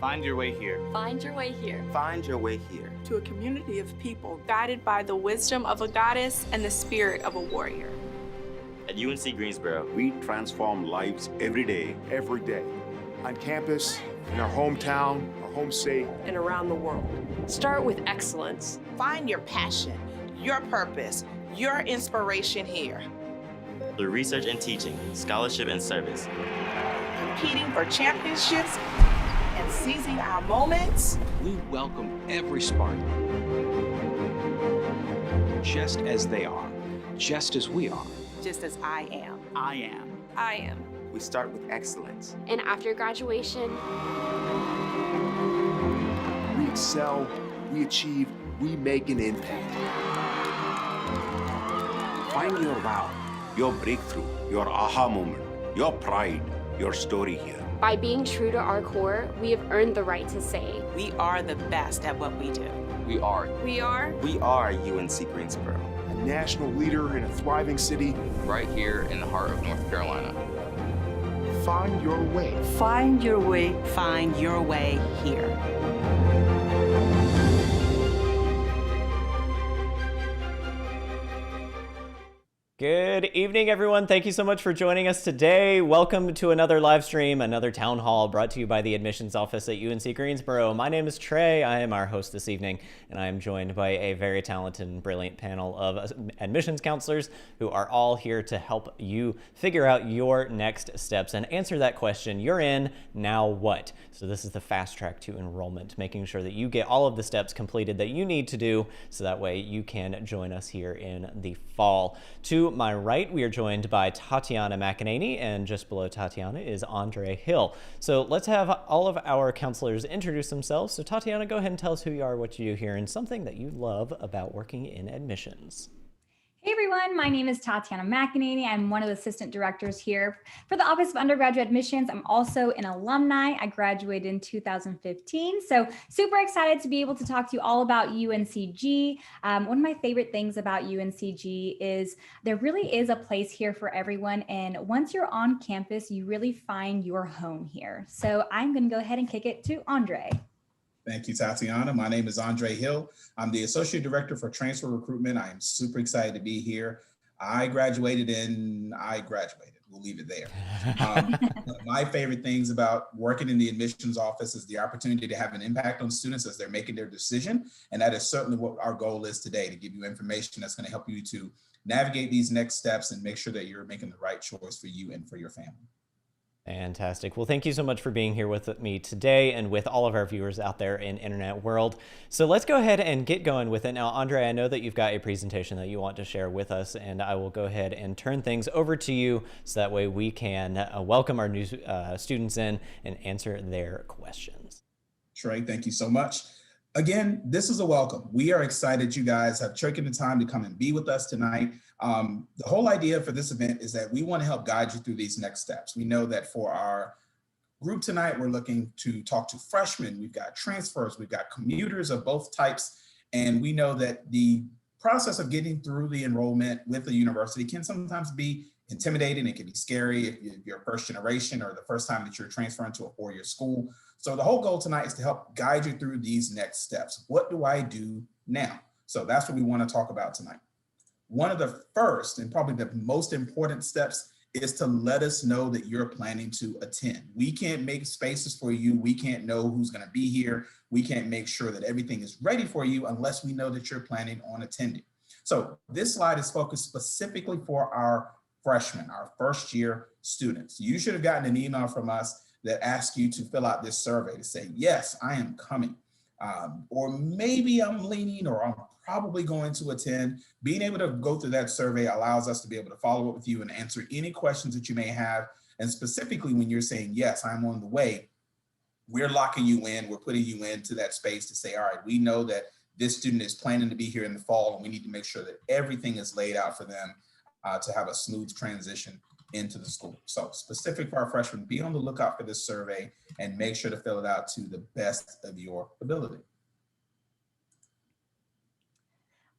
Find your way here. Find your way here. Find your way here. To a community of people guided by the wisdom of a goddess and the spirit of a warrior. At UNC Greensboro, we transform lives every day. Every day. On campus, in our hometown, our home state, and around the world. Start with excellence. Find your passion, your purpose, your inspiration here. Through research and teaching, scholarship and service. Competing for championships and seizing our moments. We welcome every Spartan, just as they are, just as we are. Just as I am. I am. I am. We start with excellence. And after graduation, we excel, we achieve, we make an impact. Find your wow, your breakthrough, your aha moment, your pride, your story here. by being true to our core, we have earned the right to say, We are the best at what we do. We are. We are. We are UNC Greensboro. A national leader in a thriving city. Right here in the heart of North Carolina. Find your way. Find your way. Find your way here. Good evening, everyone. Thank you so much for joining us today. Welcome to another live stream, another town hall brought to you by the admissions office at UNC Greensboro. My name is Trey. I am our host this evening, and I am joined by a very talented and brilliant panel of admissions counselors who are all here to help you figure out your next steps and answer that question. You're in, now what? So this is the fast track to enrollment, making sure that you get all of the steps completed that you need to do so that way you can join us here in the fall. To my right, we are joined by Tatiana McEnany, and just below Tatiana is Andre Hill. So let's have all of our counselors introduce themselves. So Tatiana, go ahead and tell us who you are, what you do here, and something that you love about working in admissions. Hey everyone, my name is Tatiana McEnany. I'm one of the assistant directors here for the Office of Undergraduate Admissions. I'm also an alumni. I graduated in 2015. So super excited to be able to talk to you all about UNCG. One of my favorite things about UNCG is there really is a place here for everyone. And once you're on campus, you really find your home here. So I'm going to go ahead and kick it to Andre. Thank you, Tatiana. My name is Andre Hill. I'm the Associate Director for Transfer Recruitment. I am super excited to be here. I graduated. We'll leave it there. My favorite things about working in the admissions office is the opportunity to have an impact on students as they're making their decision. And that is certainly what our goal is today, to give you information that's going to help you to navigate these next steps and make sure that you're making the right choice for you and for your family. Fantastic. Well, thank you so much for being here with me today and with all of our viewers out there in internet world. So let's go ahead and get going with it. Now, Andre, I know that you've got a presentation that you want to share with us, and I will go ahead and turn things over to you so that way we can welcome our new students in and answer their questions. Trey, thank you so much. Again, this is a welcome. We are excited you guys have taken the time to come and be with us tonight. The whole idea for this event is that we want to help guide you through these next steps. We know that for our group tonight, we're looking to talk to freshmen, we've got transfers, we've got commuters of both types, and we know that the process of getting through the enrollment with the university can sometimes be intimidating. It can be scary if you're first generation or the first time that you're transferring to a four-year school. So the whole goal tonight is to help guide you through these next steps. What do I do now? So that's what we want to talk about tonight. One of the first and probably the most important steps is to let us know that you're planning to attend. We can't make spaces for you. We can't know who's going to be here. We can't make sure that everything is ready for you unless we know that you're planning on attending. So this slide is focused specifically for our freshmen, our first year students. You should have gotten an email from us that asks you to fill out this survey to say, yes, I am coming. Or maybe I'm leaning, or I'm probably going to attend. Being able to go through that survey allows us to be able to follow up with you and answer any questions that you may have. And specifically when you're saying, yes, I'm on the way, we're locking you in, we're putting you into that space to say, all right, we know that this student is planning to be here in the fall, and we need to make sure that everything is laid out for them to have a smooth transition into the school. So specific for our freshmen, be on the lookout for this survey and make sure to fill it out to the best of your ability.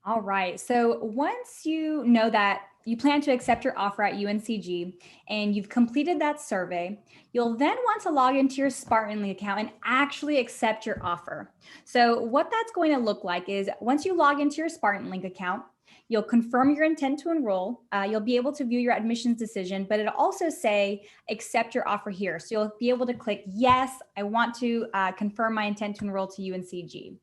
All right. So once you know that you plan to accept your offer at UNCG and you've completed that survey, you'll then want to log into your Spartan Link account and actually accept your offer. So what that's going to look like is once you log into your Spartan Link account, you'll confirm your intent to enroll. You'll be able to view your admissions decision, but it'll also say accept your offer here. So you'll be able to click yes, I want to confirm my intent to enroll to UNCG.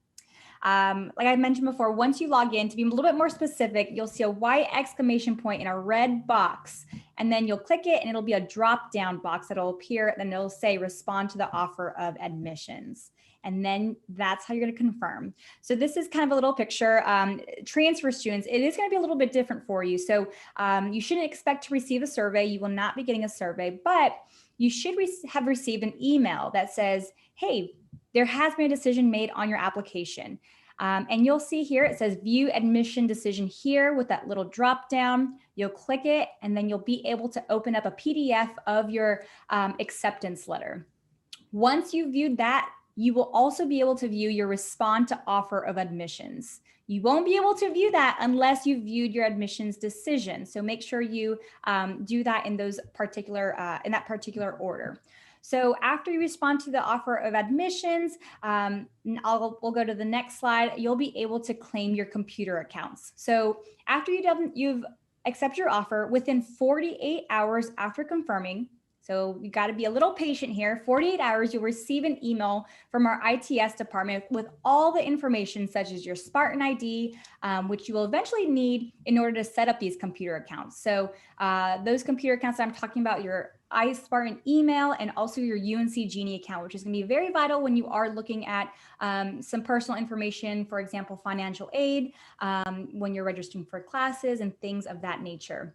Like I mentioned before, once you log in, to be a little bit more specific, you'll see a white exclamation point in a red box, and then you'll click it and it'll be a drop down box that'll appear, and it'll say respond to the offer of admissions. And then that's how you're going to confirm. So this is kind of a little picture. Transfer students, it is going to be a little bit different for you. So you shouldn't expect to receive a survey. You will not be getting a survey, but you should have received an email that says, hey, there has been a decision made on your application. And you'll see here, it says view admission decision here with that little drop down. You'll click it, and then you'll be able to open up a PDF of your acceptance letter. Once you've viewed that, you will also be able to view your respond to offer of admissions. You won't be able to view that unless you've viewed your admissions decision. So make sure you do that in those particular, in that particular order. So after you respond to the offer of admissions, we'll go to the next slide. You'll be able to claim your computer accounts. So after you've accepted your offer, within 48 hours after confirming, so you got to be a little patient here, 48 hours, you'll receive an email from our ITS department with all the information such as your Spartan ID, which you will eventually need in order to set up these computer accounts. So those computer accounts that I'm talking about, your iSpartan email and also your UNC Genie account, which is going to be very vital when you are looking at some personal information, for example, financial aid, when you're registering for classes and things of that nature.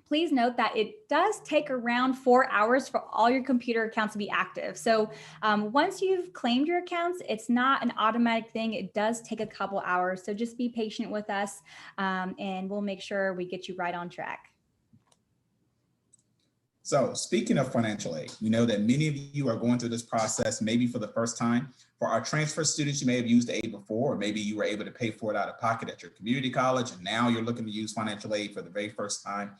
Please note that it does take around 4 hours for all your computer accounts to be active. So once you've claimed your accounts, it's not an automatic thing. It does take a couple hours. So just be patient with us and we'll make sure we get you right on track. So speaking of financial aid, we know that many of you are going through this process maybe for the first time. For our transfer students, you may have used aid before, or maybe you were able to pay for it out of pocket at your community college, and now you're looking to use financial aid for the very first time.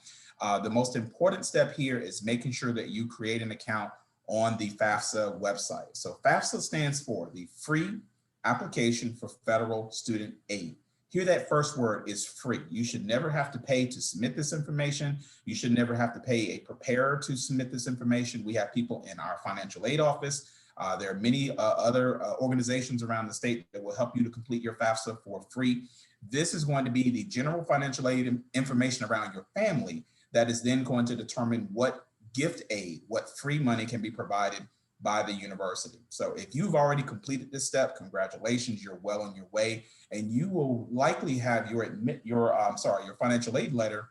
The most important step here is making sure that you create an account on the FAFSA website. So FAFSA stands for the Free Application for Federal Student Aid. Here, that first word is free. You should never have to pay to submit this information. You should never have to pay a preparer to submit this information. We have people in our financial aid office. There are many other organizations around the state that will help you to complete your FAFSA for free. This is going to be the general financial aid information around your family that is then going to determine what gift aid, what free money can be provided by the university. So if you've already completed this step, congratulations, you're well on your way, and you will likely have your financial aid letter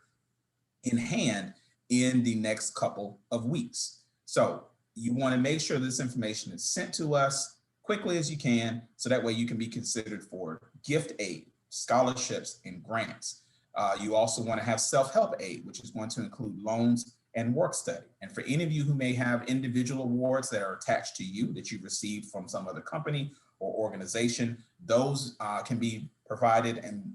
in hand in the next couple of weeks. So you want to make sure this information is sent to us quickly as you can, so that way you can be considered for gift aid, scholarships, and grants. You also want to have self-help aid, which is going to include loans and work study. And for any of you who may have individual awards that are attached to you that you've received from some other company or organization, those can be provided and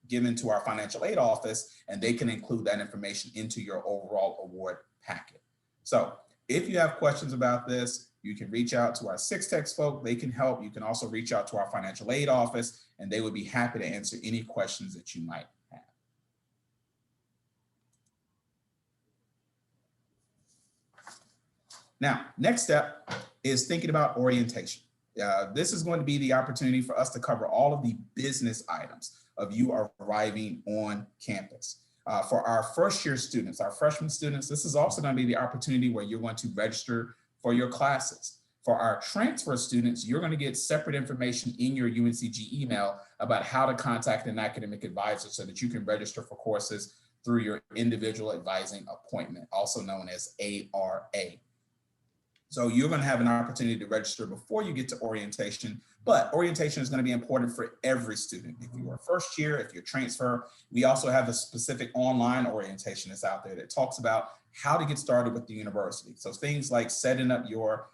given to our financial aid office, and they can include that information into your overall award packet. So if you have questions about this, you can reach out to our Six Text folk. They can help. You can also reach out to our financial aid office, and they would be happy to answer any questions that you might have. Now, next step is thinking about orientation. This is going to be the opportunity for us to cover all of the business items of you arriving on campus. For our first year students, our freshman students, this is also going to be the opportunity where you're going to register for your classes. For our transfer students, you're going to get separate information in your UNCG email about how to contact an academic advisor so that you can register for courses through your individual advising appointment, also known as ARA. So you're going to have an opportunity to register before you get to orientation, but orientation is going to be important for every student. If you are first year, if you're transfer, we also have a specific online orientation that's out there that talks about how to get started with the university. So things like setting up your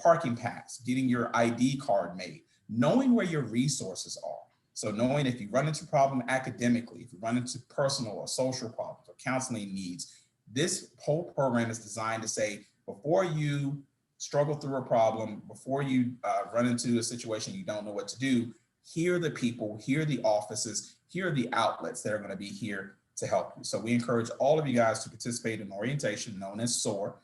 parking pass, getting your ID card made, knowing where your resources are. So knowing if you run into a problem academically, if you run into personal or social problems or counseling needs, this whole program is designed to say, before you struggle through a problem, before you run into a situation you don't know what to do, here are the people, here are the offices, here are the outlets that are going to be here to help you. So we encourage all of you guys to participate in orientation known as SOAR.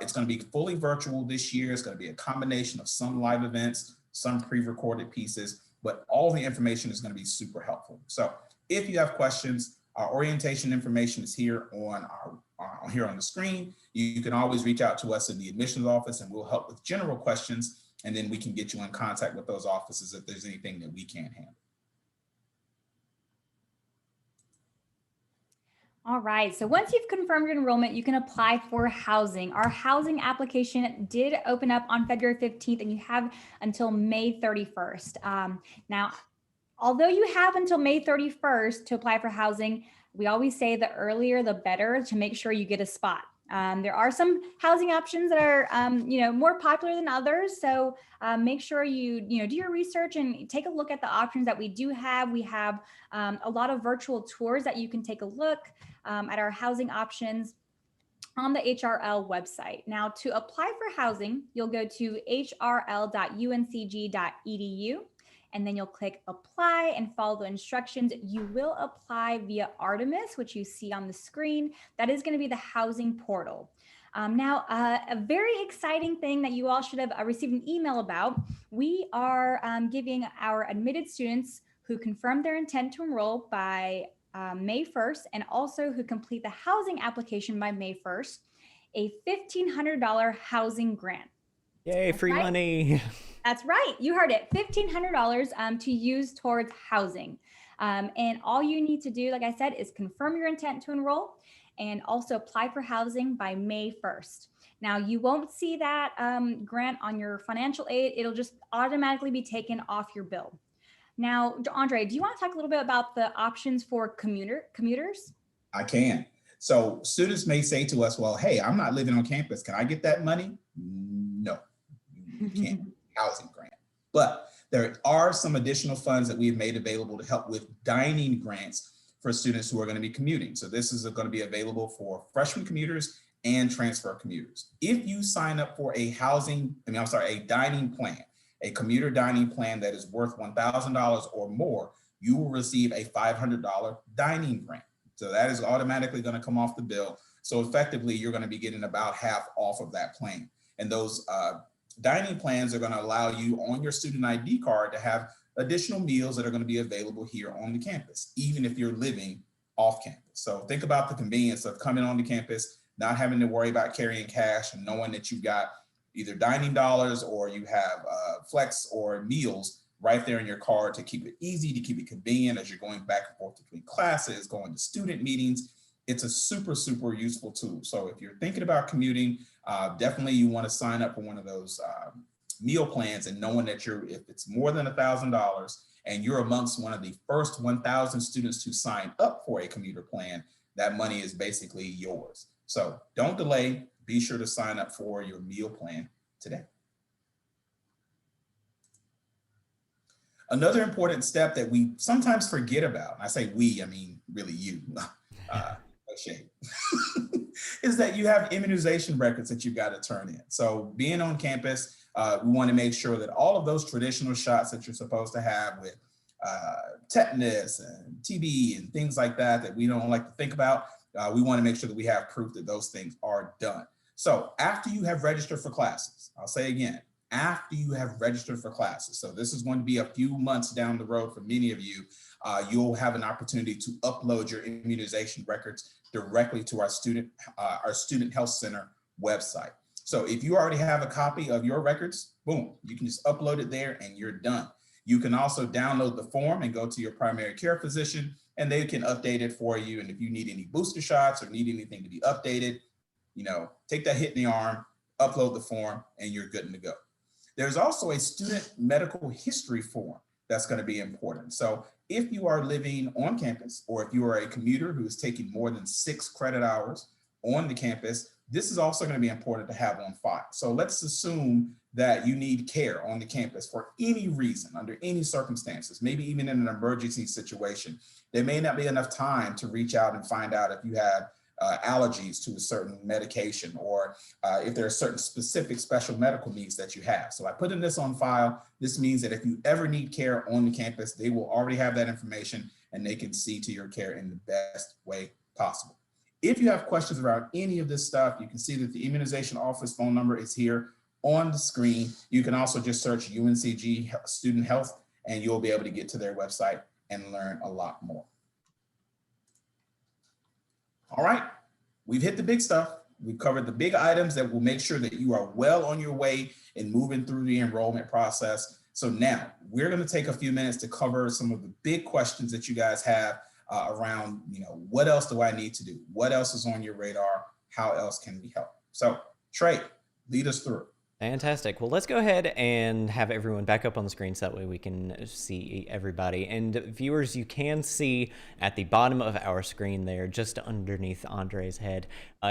It's going to be fully virtual this year. It's going to be a combination of some live events, some pre-recorded pieces, but all the information is going to be super helpful. So if you have questions, our orientation information is here on the screen. You can always reach out to us in the admissions office and we'll help with general questions, and then we can get you in contact with those offices if there's anything that we can't handle. All right, so once you've confirmed your enrollment, you can apply for housing. Our housing application did open up on February 15th, and you have until May 31st. Now, although you have until May 31st to apply for housing, we always say the earlier the better to make sure you get a spot. There are some housing options that are, more popular than others. So make sure you do your research and take a look at the options that we do have. We have a lot of virtual tours that you can take a look at our housing options on the HRL website. Now, to apply for housing, you'll go to hrl.uncg.edu. and then you'll click apply and follow the instructions. You will apply via Artemis, which you see on the screen. That is going to be the housing portal. Now, a very exciting thing that you all should have received an email about, we are giving our admitted students who confirm their intent to enroll by May 1st, and also who complete the housing application by May 1st, a $1,500 housing grant. Yay, free money. That's right. You heard it. $1,500 to use towards housing. And all you need to do, like I said, is confirm your intent to enroll and also apply for housing by May 1st. Now, you won't see that grant on your financial aid. It'll just automatically be taken off your bill. Now, Andre, do you want to talk a little bit about the options for commuters? I can. So students may say to us, well, hey, I'm not living on campus. Can I get that money? No, you can't. Housing grant. But there are some additional funds that we've made available to help with dining grants for students who are going to be commuting. So this is going to be available for freshman commuters and transfer commuters. If you sign up for a dining plan, a commuter dining plan that is worth $1,000 or more, you will receive a $500 dining grant. So that is automatically going to come off the bill. So effectively, you're going to be getting about half off of that plan. And those dining plans are going to allow you on your student ID card to have additional meals that are going to be available here on the campus, even if you're living off campus. So think about the convenience of coming on the campus, not having to worry about carrying cash and knowing that you've got either dining dollars or you have flex or meals right there in your card to keep it easy, to keep it convenient as you're going back and forth between classes, going to student meetings. It's a super, super useful tool. So if you're thinking about commuting, definitely you want to sign up for one of those meal plans, and knowing that if it's more than $1,000 and you're amongst one of the first 1,000 students to sign up for a commuter plan, that money is basically yours. So don't delay. Be sure to sign up for your meal plan today. Another important step that we sometimes forget about, and I say we, I mean really you, is that you have immunization records that you've got to turn in. So being on campus, we want to make sure that all of those traditional shots that you're supposed to have with tetanus and TB and things like that we don't like to think about, we want to make sure that we have proof that those things are done. So after you have registered for classes, I'll say again, after you have registered for classes, so this is going to be a few months down the road for many of you, you'll have an opportunity to upload your immunization records directly to our student health center website. So if you already have a copy of your records, boom, you can just upload it there and you're done. You can also download the form and go to your primary care physician and they can update it for you. And if you need any booster shots or need anything to be updated, take that hit in the arm, upload the form, and you're good to go. There's also a student medical history form that's going to be important. So if you are living on campus, or if you are a commuter who is taking more than 6 credit hours on the campus, this is also going to be important to have on file. So let's assume that you need care on the campus for any reason, under any circumstances, maybe even in an emergency situation. There may not be enough time to reach out and find out if you have allergies to a certain medication, or if there are certain specific special medical needs that you have. So by putting this on file, this means that if you ever need care on the campus, they will already have that information and they can see to your care in the best way possible. If you have questions around any of this stuff, you can see that the immunization office phone number is here on the screen. You can also just search UNCG Student Health and you'll be able to get to their website and learn a lot more. All right, we've hit the big stuff. We've covered the big items that will make sure that you are well on your way in moving through the enrollment process. So now we're going to take a few minutes to cover some of the big questions that you guys have around, what else do I need to do? What else is on your radar? How else can we help? So Trey, lead us through. Fantastic. Well, let's go ahead and have everyone back up on the screen so that way we can see everybody. And viewers, you can see at the bottom of our screen there, just underneath Andre's head,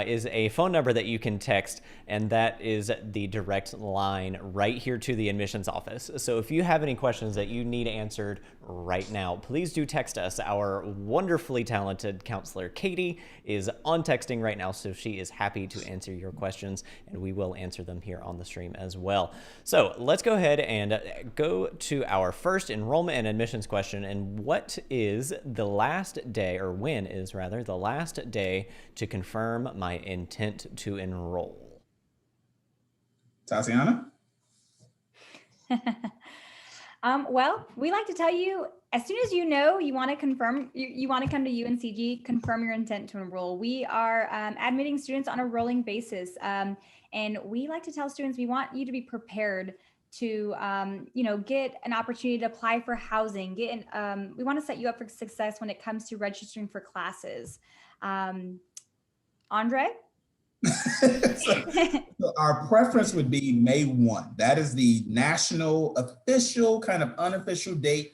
is a phone number that you can text, and that is the direct line right here to the admissions office. So if you have any questions that you need answered right now, please do text us. Our wonderfully talented counselor, Katie, is on texting right now, so she is happy to answer your questions, and we will answer them here on the stream as well. So let's go ahead and go to our first enrollment and admissions question. And what is the last day, or when is rather the last day to confirm my intent to enroll? Tatiana? Well, we like to tell you, as soon as you know you want to confirm, you want to come to UNCG, confirm your intent to enroll. We are admitting students on a rolling basis. And we like to tell students we want you to be prepared to, get an opportunity to apply for housing. We want to set you up for success when it comes to registering for classes. Andre? So our preference would be May 1. That is the national official, kind of unofficial date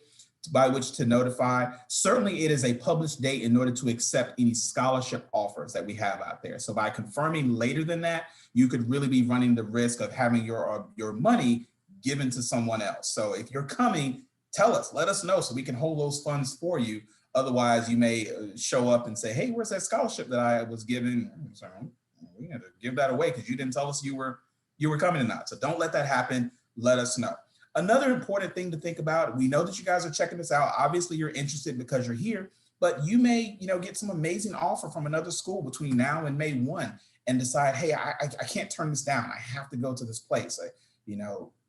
by which to notify. Certainly it is a published date in order to accept any scholarship offers that we have out there. So by confirming later than that, you could really be running the risk of having your money given to someone else. So if you're coming, tell us, let us know so we can hold those funds for you. Otherwise you may show up and say, hey, where's that scholarship that I was given? Sorry, we had to give that away because you didn't tell us you were coming or not. So don't let that happen. Let us know. Another important thing to think about, we know that you guys are checking this out. Obviously you're interested because you're here, but you may, get some amazing offer from another school between now and May 1 and decide, hey, I can't turn this down. I have to go to this place.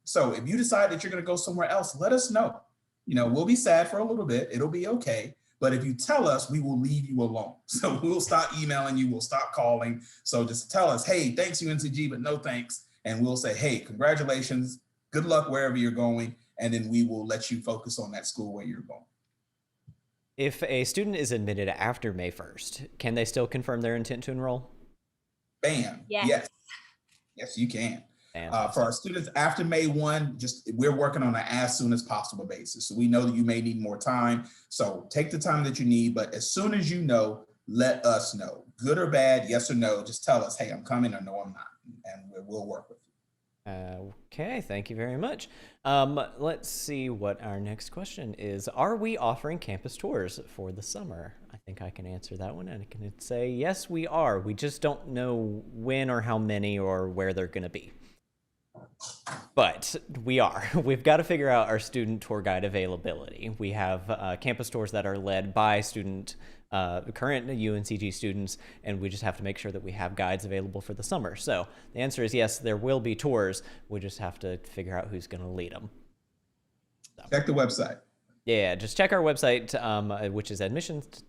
So if you decide that you're going to go somewhere else, let us know. We'll be sad for a little bit. It'll be okay. But if you tell us, we will leave you alone. So we'll stop emailing you. We'll stop calling. So just tell us, hey, thanks UNCG, but no thanks. And we'll say, hey, congratulations. Good luck wherever you're going. And then we will let you focus on that school where you're going. If a student is admitted after May 1st, can they still confirm their intent to enroll? Bam. Yes. Yes, you can. For our students after May 1, we're working on an as soon as possible basis. So we know that you may need more time. So take the time that you need, but as soon as you know, let us know. Good or bad, yes or no, just tell us, hey, I'm coming, or no, I'm not. And we'll work with you. Okay, thank you very much. Let's see what our next question is. Are we offering campus tours for the summer? I think I can answer that one, and I can say, yes, we are. We just don't know when or how many or where they're going to be. But we are. We've got to figure out our student tour guide availability. We have campus tours that are led by current UNCG students, and we just have to make sure that we have guides available for the summer. So the answer is yes, there will be tours. We just have to figure out who's going to lead them. So. Check the website. Yeah, just check our website, which is admissions.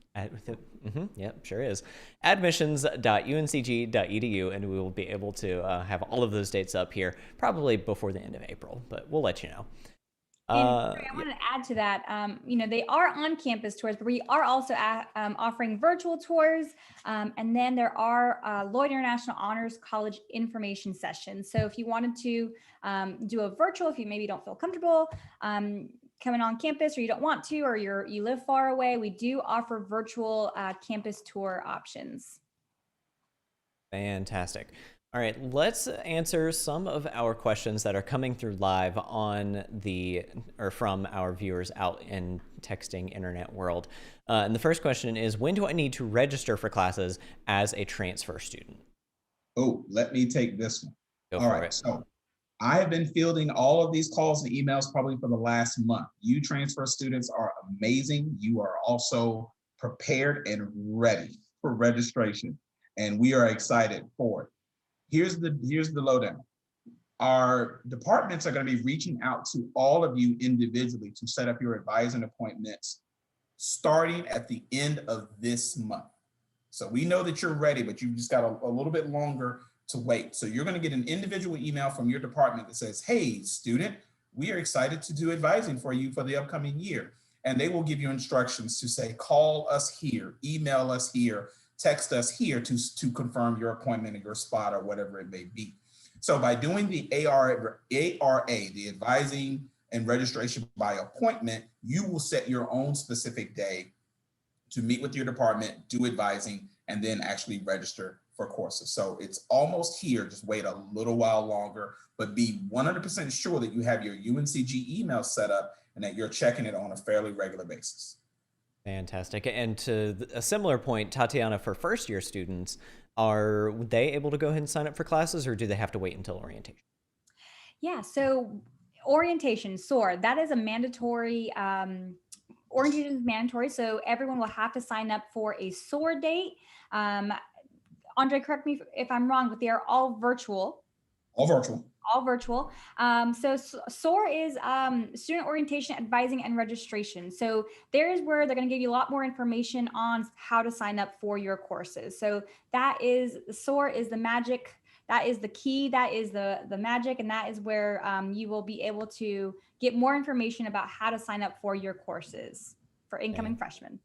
Yep, sure is. admissions.uncg.edu, and we will be able to have all of those dates up here probably before the end of April, but we'll let you know. I want to add to that, they are on-campus tours, but we are also offering virtual tours. And then there are Lloyd International Honors College information sessions. So if you wanted to do a virtual, if you maybe don't feel comfortable coming on campus, or you don't want to, or you live far away, we do offer virtual campus tour options. Fantastic. All right, let's answer some of our questions that are coming through live on from our viewers out in texting internet world. And the first question is, when do I need to register for classes as a transfer student? Oh, let me take this one. Go All for right, it. so I have been fielding all of these calls and emails probably for the last month. You transfer students are amazing. You are also prepared and ready for registration, and we are excited for it. Here's the lowdown. Our departments are going to be reaching out to all of you individually to set up your advising appointments starting at the end of this month. So we know that you're ready, but you've just got a little bit longer to wait. So you're going to get an individual email from your department that says, hey, student, we are excited to do advising for you for the upcoming year. And they will give you instructions to say, call us here, email us here, text us here to confirm your appointment and your spot or whatever it may be. So by doing the ARA, the advising and registration by appointment, you will set your own specific day to meet with your department, do advising, and then actually register for courses. So it's almost here, just wait a little while longer, but be 100% sure that you have your UNCG email set up and that you're checking it on a fairly regular basis. Fantastic. And to a similar point, Tatiana, for first year students, are they able to go ahead and sign up for classes, or do they have to wait until orientation? Yeah, so orientation, SOAR, that is a mandatory, orientation is mandatory, so everyone will have to sign up for a SOAR date. Andre, correct me if I'm wrong, but they are all virtual. All virtual. All virtual. So SOAR is student orientation, advising, and registration. So there is where they're going to give you a lot more information on how to sign up for your courses. So that is, SOAR is the magic, that is the key, that is the magic, and that is where you will be able to get more information about how to sign up for your courses for incoming freshmen.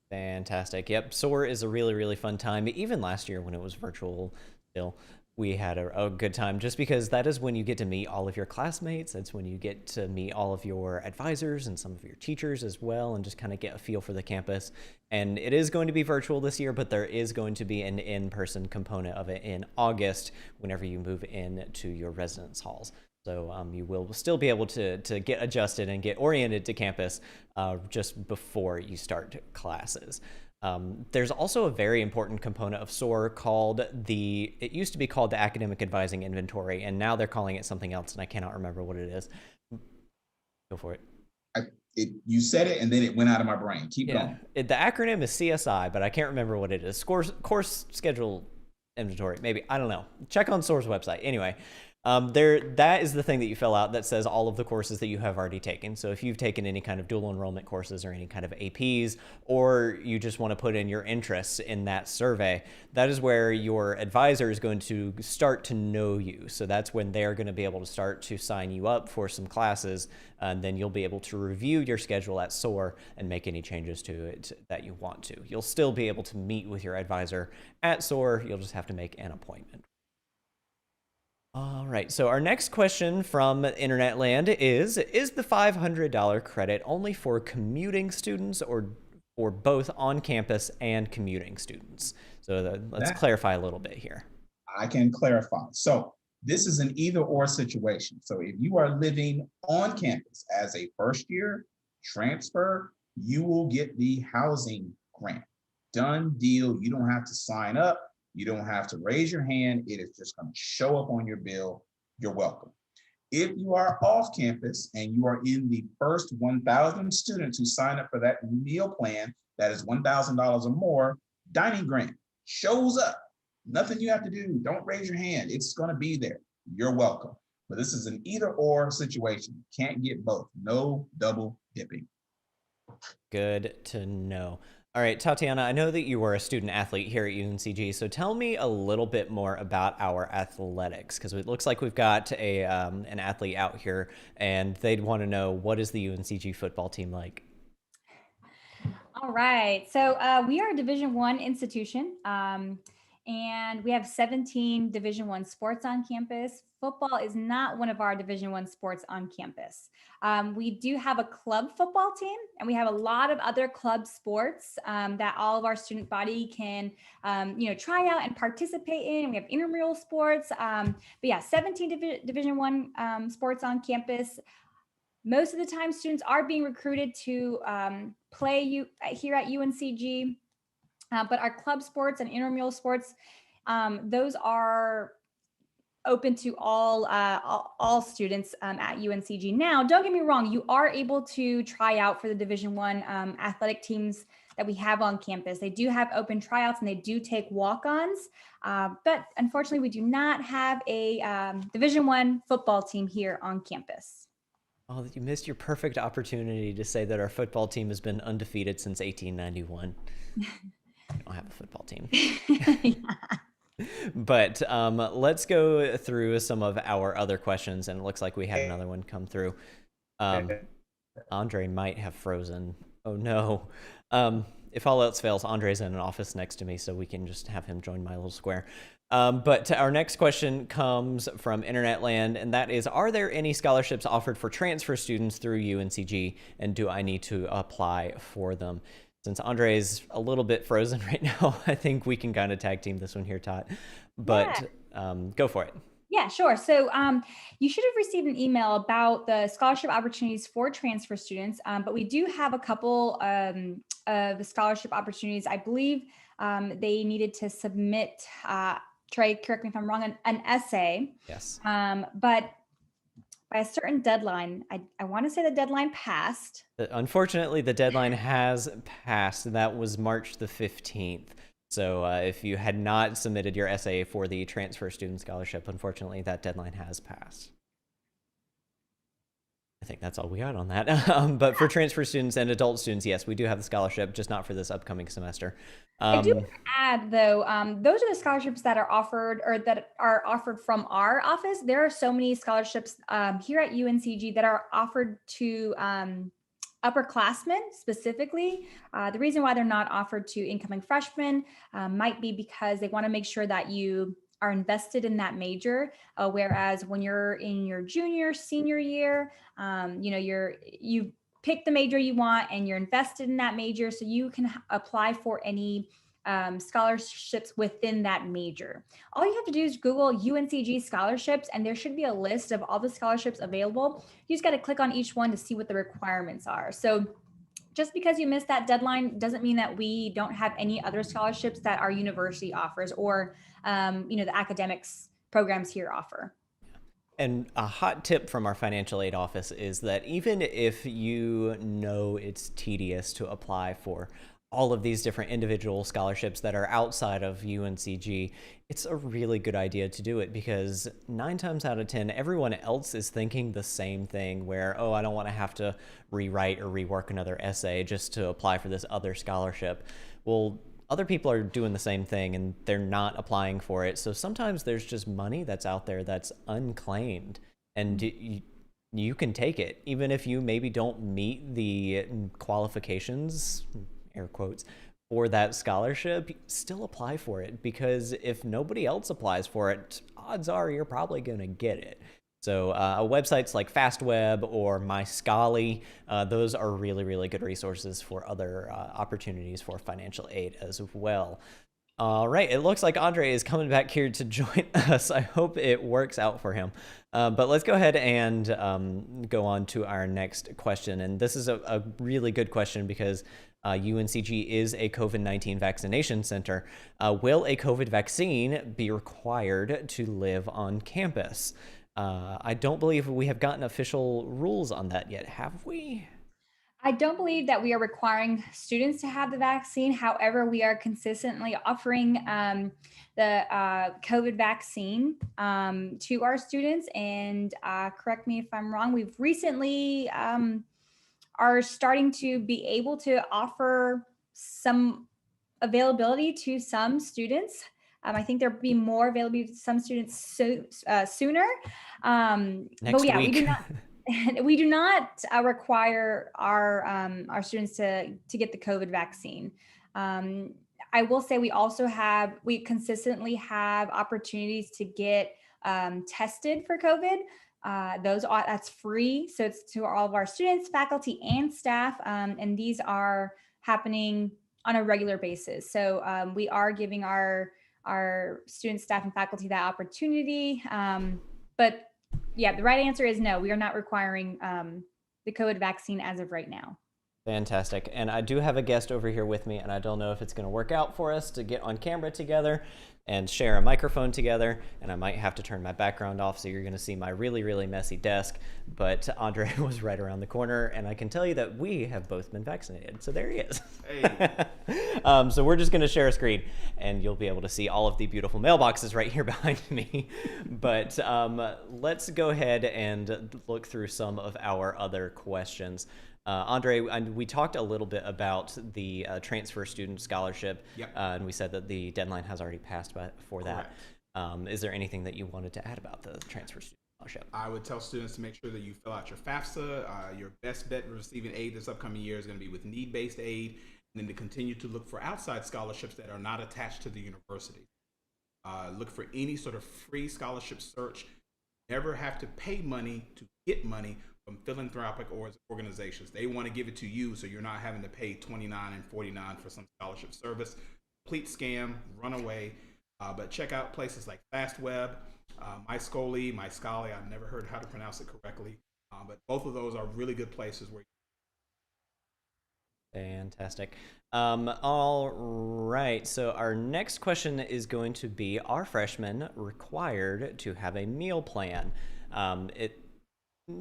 Fantastic. Yep. SOAR is a really, really fun time. Even last year when it was virtual still, we had a good time, just because that is when you get to meet all of your classmates. That's when you get to meet all of your advisors and some of your teachers as well, and just kind of get a feel for the campus. And it is going to be virtual this year, but there is going to be an in-person component of it in August whenever you move into your residence halls. So you will still be able to get adjusted and get oriented to campus just before you start classes. There's also a very important component of SOAR called it used to be called the Academic Advising Inventory, and now they're calling it something else, and I cannot remember what it is. Go for it. You said it, and then it went out of my brain. Keep going. The acronym is CSI, but I can't remember what it is. Course Schedule Inventory, maybe. I don't know. Check on SOAR's website. Anyway. That is the thing that you fill out that says all of the courses that you have already taken. So if you've taken any kind of dual enrollment courses or any kind of APs, or you just want to put in your interests in that survey, that is where your advisor is going to start to know you. So that's when they're going to be able to start to sign you up for some classes, and then you'll be able to review your schedule at SOAR and make any changes to it that you want to. You'll still be able to meet with your advisor at SOAR. You'll just have to make an appointment. All right, so our next question from Internet Land is the $500 credit only for commuting students or for both on-campus and commuting students? So let's clarify a little bit here. I can clarify. So this is an either-or situation. So if you are living on campus as a first-year transfer, you will get the housing grant. Done deal. You don't have to sign up. You don't have to raise your hand. It is just going to show up on your bill. You're welcome. If you are off campus and you are in the first 1,000 students who sign up for that meal plan, that is $1,000 or more, dining grant shows up. Nothing you have to do. Don't raise your hand. It's going to be there. You're welcome. But this is an either or situation. Can't get both. No double dipping. Good to know. All right, Tatiana, I know that you were a student athlete here at UNCG, so tell me a little bit more about our athletics, because it looks like we've got an athlete out here, and they'd want to know, what is the UNCG football team like? All right, so we are a Division I institution, and we have 17 Division I sports on campus. Football is not one of our Division I sports on campus. We do have a club football team, and we have a lot of other club sports that all of our student body can, try out and participate in. We have intramural sports, but yeah, 17 Division I sports on campus. Most of the time, students are being recruited to play here at UNCG. But our club sports and intramural sports, those are open to all students at UNCG. Now, don't get me wrong, you are able to try out for the Division I athletic teams that we have on campus. They do have open tryouts and they do take walk-ons, but unfortunately, we do not have a Division I football team here on campus. Oh, you missed your perfect opportunity to say that our football team has been undefeated since 1891. I don't have a football team. But let's go through some of our other questions, and it looks like we had another one come through. Andre might have frozen. Oh no. If all else fails, Andre's in an office next to me, so we can just have him join my little square. But our next question comes from Internet Land, and that is, are there any scholarships offered for transfer students through UNCG, and do I need to apply for them? Since Andre's a little bit frozen right now, I think we can kind of tag team this one here, Tot. But go for it. Yeah, sure. So you should have received an email about the scholarship opportunities for transfer students, but we do have a couple of the scholarship opportunities. I believe they needed to submit, Trey, correct me if I'm wrong, an essay. Yes. But by a certain deadline, I want to say the deadline passed. Unfortunately, the deadline has passed. That was March the 15th. So if you had not submitted your essay for the transfer student scholarship, unfortunately, that deadline has passed. I think that's all we got on that. But for transfer students and adult students, yes, we do have the scholarship, just not for this upcoming semester. I do want to add, though, those are the scholarships that are offered, or that are offered from our office. There are so many scholarships here at UNCG that are offered to upperclassmen specifically. The reason why they're not offered to incoming freshmen might be because they want to make sure that you are invested in that major, whereas when you're in your junior, senior year, you pick the major you want and you're invested in that major, so you can apply for any scholarships within that major. All you have to do is Google UNCG scholarships, and there should be a list of all the scholarships available. You just got to click on each one to see what the requirements are. So just because you missed that deadline doesn't mean that we don't have any other scholarships that our university offers, or the academics programs here offer. And a hot tip from our financial aid office is that even if you know it's tedious to apply for all of these different individual scholarships that are outside of UNCG, it's a really good idea to do it, because 9 times out of 10, everyone else is thinking the same thing, where, oh, I don't want to have to rewrite or rework another essay just to apply for this other scholarship. Well, other people are doing the same thing and they're not applying for it. So sometimes there's just money that's out there that's unclaimed, and you can take it, even if you maybe don't meet the qualifications, air quotes, for that scholarship. Still apply for it, because if nobody else applies for it, odds are you're probably going to get it. So websites like FastWeb or MyScholarly, those are really, really good resources for other opportunities for financial aid as well. All right, it looks like Andre is coming back here to join us. I hope it works out for him. But let's go ahead and go on to our next question. And this is a really good question, because UNCG is a COVID-19 vaccination center. Will a COVID vaccine be required to live on campus? I don't believe we have gotten official rules on that yet, have we? I don't believe that we are requiring students to have the vaccine. However, we are consistently offering the COVID vaccine to our students. And correct me if I'm wrong, we've recently are starting to be able to offer some availability to some students. I think there'll be more availability to some students sooner. Next week. We do not require our students to get the COVID vaccine. I I will say we consistently have opportunities to get tested for COVID. That's free. So it's to all of our students, faculty, and staff. And these are happening on a regular basis. So we are giving our students, staff, and faculty that opportunity. But yeah, the right answer is no, we are not requiring the COVID vaccine as of right now. Fantastic. And I do have a guest over here with me, and I don't know if it's going to work out for us to get on camera together and share a microphone together, and I might have to turn my background off, so you're going to see my really, really messy desk. But Andre was right around the corner, and I can tell you that we have both been vaccinated. So there he is. Hey. So we're just going to share a screen, and you'll be able to see all of the beautiful mailboxes right here behind me. But let's go ahead and look through some of our other questions. Andre, we talked a little bit about the transfer student scholarship, and we said that the deadline has already passed for that. Is there anything that you wanted to add about the transfer student scholarship? I would tell students to make sure that you fill out your FAFSA. Your best bet for receiving aid this upcoming year is going to be with need-based aid, and then to continue to look for outside scholarships that are not attached to the university. Look for any sort of free scholarship search. Never have to pay money to get money from philanthropic organizations. They want to give it to you, so you're not having to pay $29 and $49 for some scholarship service. Complete scam, run away. But check out places like FastWeb, MyScoli, I've never heard how to pronounce it correctly, but both of those are really good places where. Fantastic. All right, so our next question is going to be, are freshmen required to have a meal plan?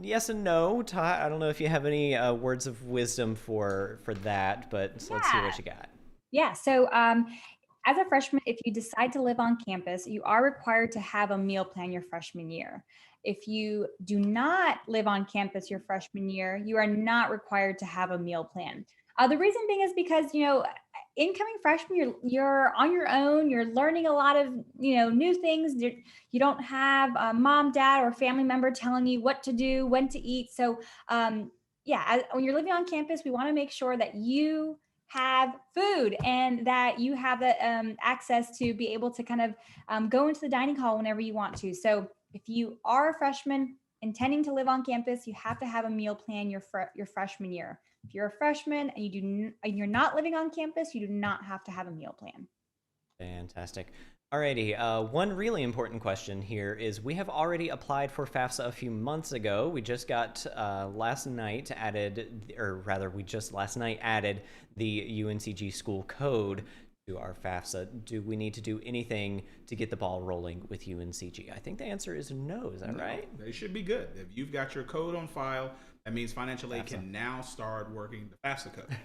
Yes and no. Ty, I don't know if you have any words of wisdom for that, but let's see what you got. Yeah, so as a freshman, if you decide to live on campus, you are required to have a meal plan your freshman year. If you do not live on campus your freshman year, you are not required to have a meal plan. The reason being is because, incoming freshman, you're on your own, you're learning a lot of, new things. You don't have a mom, dad, or family member telling you what to do, when to eat. So when you're living on campus, we want to make sure that you have food and that you have the access to be able to kind of go into the dining hall whenever you want to. So if you are a freshman intending to live on campus, you have to have a meal plan your freshman year. If you're a freshman and you're not living on campus, you do not have to have a meal plan. Fantastic. Alrighty, one really important question here is we have already applied for FAFSA a few months ago. We just got last night added the UNCG school code to our FAFSA. Do we need to do anything to get the ball rolling with UNCG? I think the answer is no. Is that right? They should be good. If you've got your code on file, that means financial aid can now start working the FAFSA code.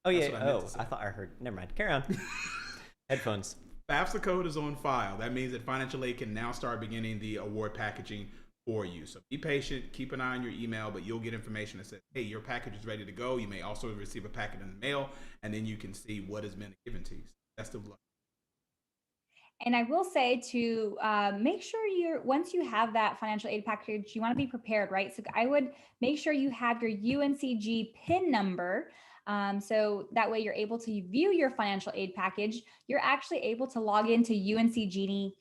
Oh, yeah. I thought I heard. Never mind. Carry on. Headphones. FAFSA code is on file. That means that financial aid can now start beginning the award packaging for you. So be patient, keep an eye on your email, but you'll get information that says, hey, your package is ready to go. You may also receive a packet in the mail, and then you can see what has been given to you. Best of luck. And I will say to make sure once you have that financial aid package, you want to be prepared, right? So I would make sure you have your UNCG PIN number. So that way you're able to view your financial aid package. You're actually able to log into UNCG.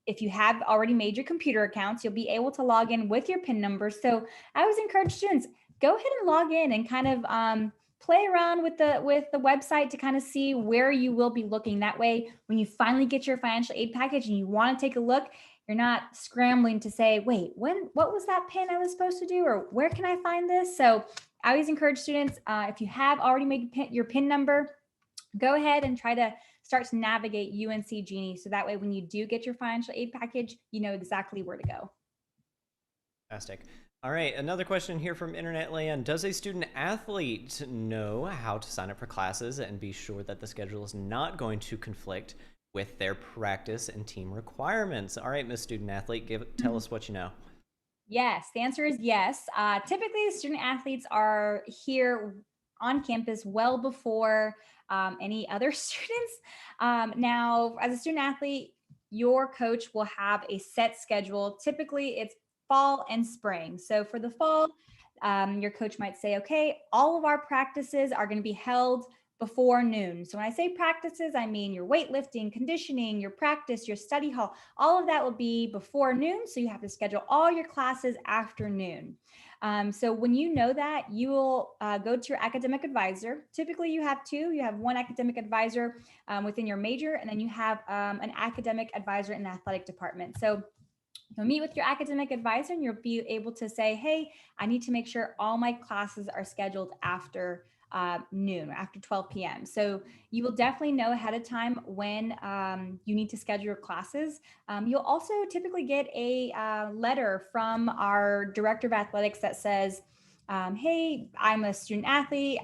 If you have already made your computer accounts, you'll be able to log in with your PIN number. So I always encourage students, go ahead and log in and kind of play around with the website to kind of see where you will be looking. That way, when you finally get your financial aid package and you want to take a look, you're not scrambling to say, wait, what was that PIN I was supposed to do? Or where can I find this? So I always encourage students, if you have already made your PIN number, go ahead and try to start to navigate UNC Genie. So that way, when you do get your financial aid package, you know exactly where to go. Fantastic. All right, another question here from Internet Land. Does a student athlete know how to sign up for classes and be sure that the schedule is not going to conflict with their practice and team requirements? All right, Miss Student Athlete, tell us what you know. Yes, the answer is yes. Typically, student athletes are here on campus well before any other students. Now, as a student athlete, your coach will have a set schedule. Typically, it's fall and spring. So for the fall, your coach might say, okay, all of our practices are going to be held before noon. So when I say practices, I mean your weightlifting, conditioning, your practice, your study hall, all of that will be before noon. So you have to schedule all your classes after noon. So when you know that, you will go to your academic advisor. Typically you have two. You have one academic advisor within your major, and then you have an academic advisor in the athletic department. So you'll meet with your academic advisor and you'll be able to say, hey, I need to make sure all my classes are scheduled after noon, after 12 p.m. So you will definitely know ahead of time when you need to schedule your classes. You'll also typically get a letter from our director of athletics that says, hey, I'm a student athlete.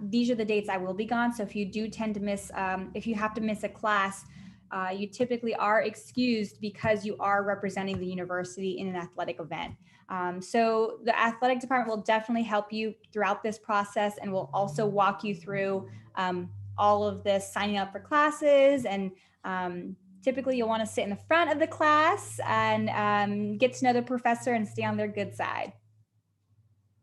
These are the dates I will be gone. So if you do tend to miss, if you have to miss a class, you typically are excused because you are representing the university in an athletic event. So the athletic department will definitely help you throughout this process and will also walk you through all of this, signing up for classes. And typically you'll want to sit in the front of the class and get to know the professor and stay on their good side.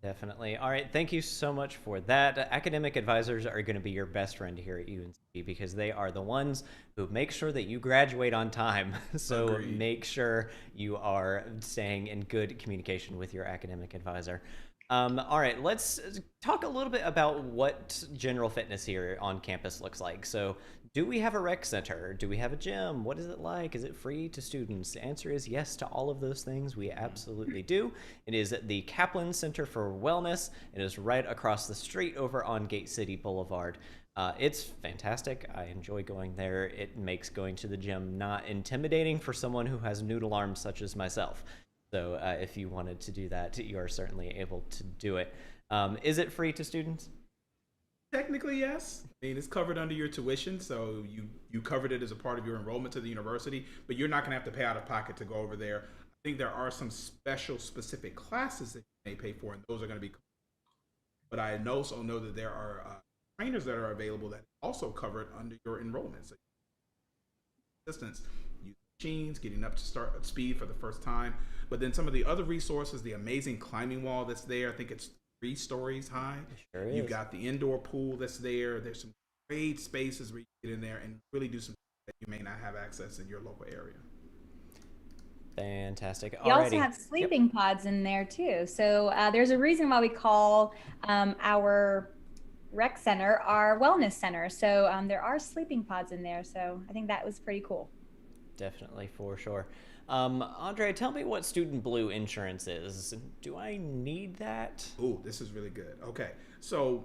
Definitely. All right. Thank you so much for that. Academic advisors are going to be your best friend here at UNC because they are the ones who make sure that you graduate on time. So Agreed. make sure you are staying in good communication with your academic advisor. All right, let's talk a little bit about what general fitness here on campus looks like. So do we have a rec center? Do we have a gym? What is it like? Is it free to students? The answer is yes to all of those things. We absolutely do. It is the Kaplan Center for Wellness. It is right across the street over on Gate City Boulevard. It's fantastic. I enjoy going there. It makes going to the gym not intimidating for someone who has noodle arms such as myself. So if you wanted to do that, you are certainly able to do it. Is it free to students? Technically, yes. I mean, it's covered under your tuition, so you covered it as a part of your enrollment to the university, but you're not going to have to pay out of pocket to go over there. I think there are some special specific classes that you may pay for, and those are going to be covered. But I also know that there are trainers that are available that also covered under your enrollment. So assistance, use machines, getting up to start at speed for the first time. But then some of the other resources, the amazing climbing wall that's there, I think it's 3 stories high. It sure is. You've got the indoor pool that's there. There's some great spaces where you get in there and really do some that you may not have access in your local area. Fantastic. We also have sleeping pods in there too. So there's a reason why we call our rec center our wellness center. So there are sleeping pods in there. So I think that was pretty cool. Definitely, for sure. Andre, tell me what Student Blue insurance is. Do I need that? Oh, this is really good. Okay, so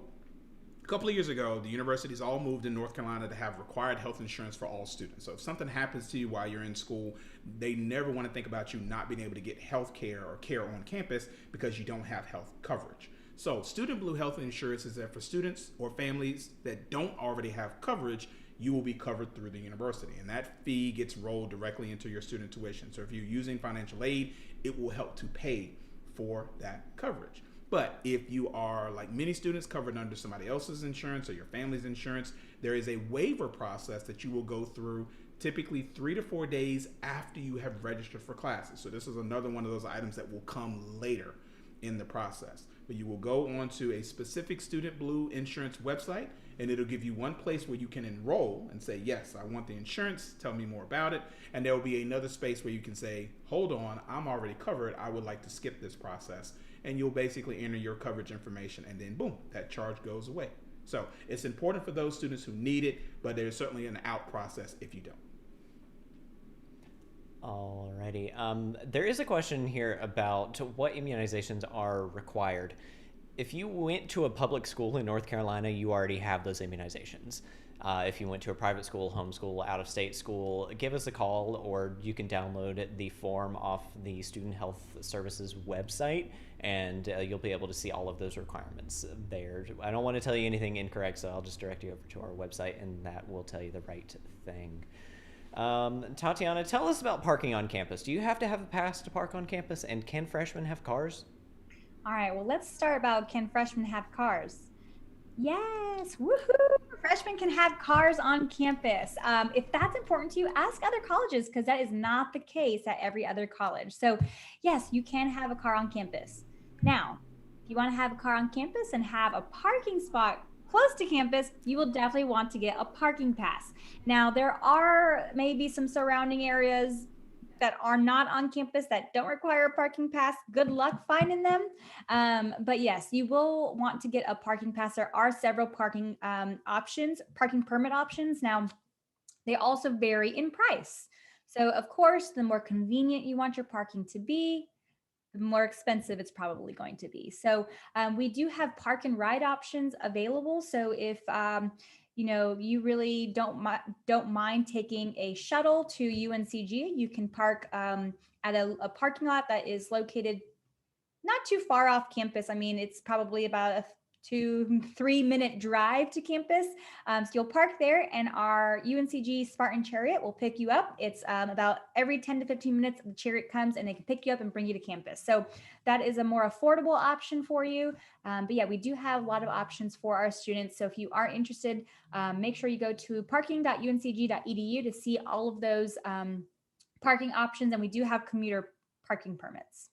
a couple of years ago, the universities all moved in North Carolina to have required health insurance for all students. So if something happens to you while you're in school, they never want to think about you not being able to get health care or care on campus because you don't have health coverage. So Student Blue health insurance is there for students or families that don't already have coverage. You will be covered through the university, and that fee gets rolled directly into your student tuition. So if you're using financial aid, it will help to pay for that coverage. But if you are, like many students, covered under somebody else's insurance or your family's insurance, there is a waiver process that you will go through typically 3 to 4 days after you have registered for classes. So this is another one of those items that will come later in the process. But you will go onto a specific Student Blue insurance website, and it'll give you one place where you can enroll and say, yes, I want the insurance, tell me more about it. And there will be another space where you can say, hold on, I'm already covered, I would like to skip this process. And you'll basically enter your coverage information, and then boom, that charge goes away. So it's important for those students who need it, but there's certainly an out process if you don't. Alrighty. There is a question here about what immunizations are required. If you went to a public school in North Carolina, you already have those immunizations. If you went to a private school, homeschool, out-of-state school, give us a call, or you can download the form off the Student Health Services website, and you'll be able to see all of those requirements there. I don't want to tell you anything incorrect, so I'll just direct you over to our website, and that will tell you the right thing. Tatiana, tell us about parking on campus. Do you have to have a pass to park on campus, and can freshmen have cars? All right, well, let's start about, can freshmen have cars? Yes, woohoo! Freshmen can have cars on campus. If that's important to you, ask other colleges, because that is not the case at every other college. So yes, you can have a car on campus. Now, if you want to have a car on campus and have a parking spot close to campus, you will definitely want to get a parking pass. Now, there are maybe some surrounding areas that are not on campus that don't require a parking pass. Good luck finding them. But yes, you will want to get a parking pass. There are several parking options, parking permit options. Now, they also vary in price. So of course, the more convenient you want your parking to be, the more expensive it's probably going to be. So we do have park and ride options available. So if you really don't mind taking a shuttle to UNCG, you can park at a parking lot that is located not too far off campus. I mean, it's probably about a 2-3 minute drive to campus. So you'll park there, and our UNCG Spartan Chariot will pick you up. It's about every 10 to 15 minutes, the chariot comes and they can pick you up and bring you to campus. So that is a more affordable option for you. But yeah, we do have a lot of options for our students. So if you are interested, make sure you go to parking.uncg.edu to see all of those parking options. And we do have commuter parking permits.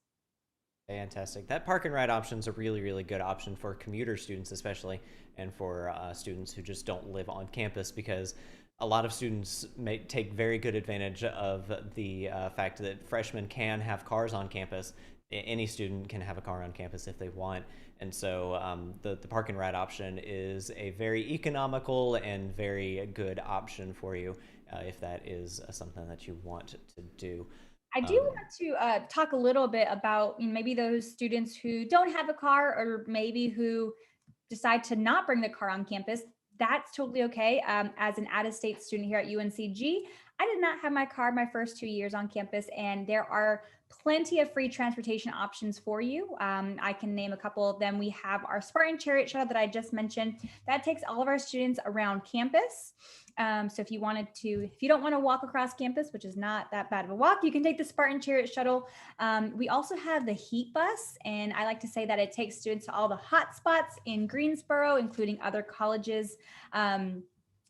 Fantastic. That park and ride option is a really, really good option for commuter students, especially, and for students who just don't live on campus, because a lot of students may take very good advantage of the fact that freshmen can have cars on campus. Any student can have a car on campus if they want. And so the park and ride option is a very economical and very good option for you if that is something that you want to do. I do want to talk a little bit about maybe those students who don't have a car, or maybe who decide to not bring the car on campus. That's totally okay. As an out-of-state student here at UNCG, I did not have my car my first 2 years on campus, and there are plenty of free transportation options for you. I can name a couple of them. We have our Spartan Chariot shuttle that I just mentioned. That takes all of our students around campus. So if you don't want to walk across campus, which is not that bad of a walk, you can take the Spartan Chariot shuttle. We also have the Heat Bus, and I like to say that it takes students to all the hot spots in Greensboro, including other colleges.